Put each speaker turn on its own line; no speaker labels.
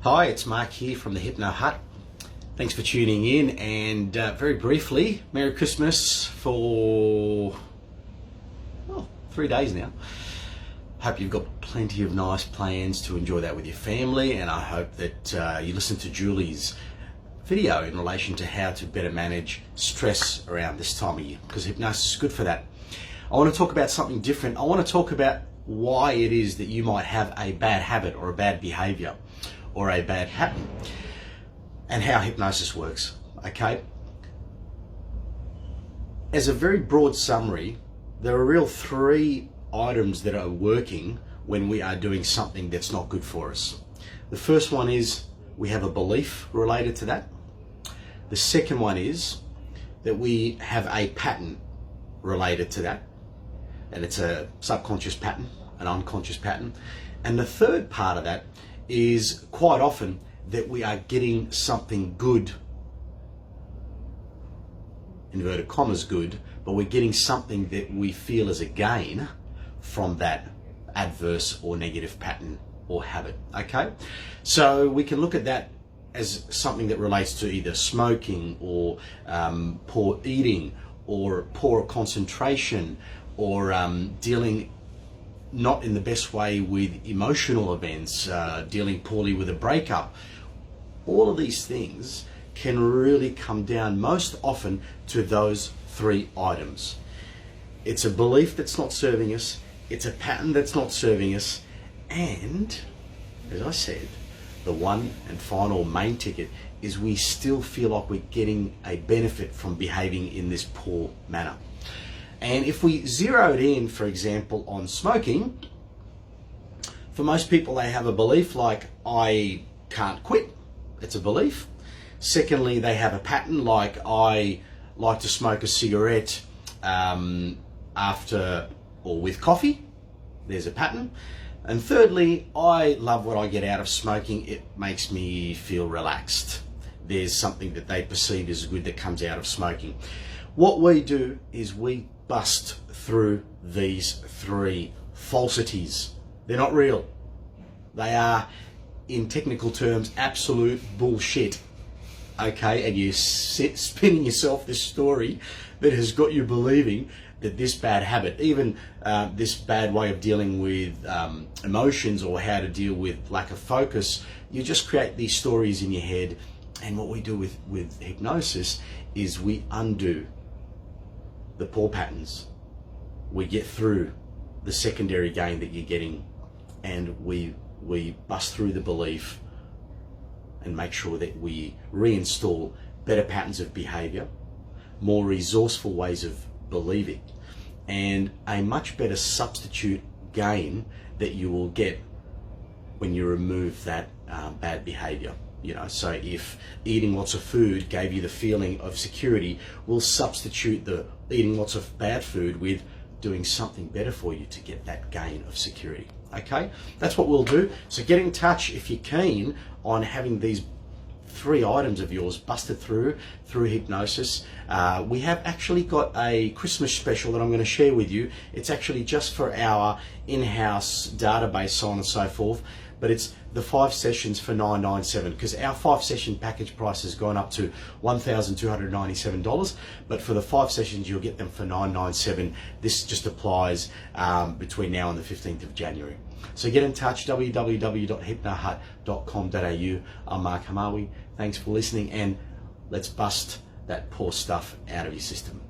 Hi, it's Mark here from the Hypno Hut. Thanks for tuning in, and very briefly, Merry Christmas for 3 days now. Hope you've got plenty of nice plans to enjoy that with your family, and I hope that you listen to Julie's video in relation to how to better manage stress around this time of year, because hypnosis is good for that. I want to talk about something different. I want to talk about why it is that you might have a bad habit or a bad behavior or a bad pattern, and how hypnosis works, okay? As a very broad summary, there are real three items that are working when we are doing something that's not good for us. The first one is we have a belief related to that. The second one is that we have a pattern related to that, and it's a subconscious pattern, an unconscious pattern. And the third part of that is quite often that we are getting something good, inverted commas good, but we're getting something that we feel as a gain from that adverse or negative pattern or habit, okay? So we can look at that as something that relates to either smoking or poor eating or poor concentration or dealing not in the best way with emotional events, dealing poorly with a breakup. All of these things can really come down most often to those three items. It's a belief that's not serving us, it's a pattern that's not serving us, and, as I said, the one and final main ticket is we still feel like we're getting a benefit from behaving in this poor manner. And if we zeroed in, for example, on smoking, for most people they have a belief like, I can't quit. It's a belief. Secondly, they have a pattern like, I like to smoke a cigarette after or with coffee. There's a pattern. And thirdly, I love what I get out of smoking. It makes me feel relaxed. There's something that they perceive as good that comes out of smoking. What we do is we bust through these three falsities. They're not real. They are, in technical terms, absolute bullshit. Okay, and you're spinning yourself this story that has got you believing that this bad habit, even this bad way of dealing with emotions or how to deal with lack of focus, you just create these stories in your head. And what we do with hypnosis is we undo the poor patterns. We get through the secondary gain that you're getting, and we bust through the belief and make sure that we reinstall better patterns of behavior, more resourceful ways of believing, and a much better substitute gain that you will get when you remove that bad behavior. You know, so if eating lots of food gave you the feeling of security, we'll substitute the eating lots of bad food with doing something better for you to get that gain of security. Okay, that's what we'll do. So get in touch if you're keen on having these three items of yours busted through hypnosis. We have actually got a Christmas special that I'm going to share with you. It's actually just for our in-house database, so on and so forth, but it's the 5 sessions for $997, because our 5-session package price has gone up to $1,297, but for the 5 sessions you'll get them for $997. This just applies between now and the 15th of January. So get in touch, www.hypnohut.com.au. I'm Mark Hamawi. Thanks for listening, and let's bust that poor stuff out of your system.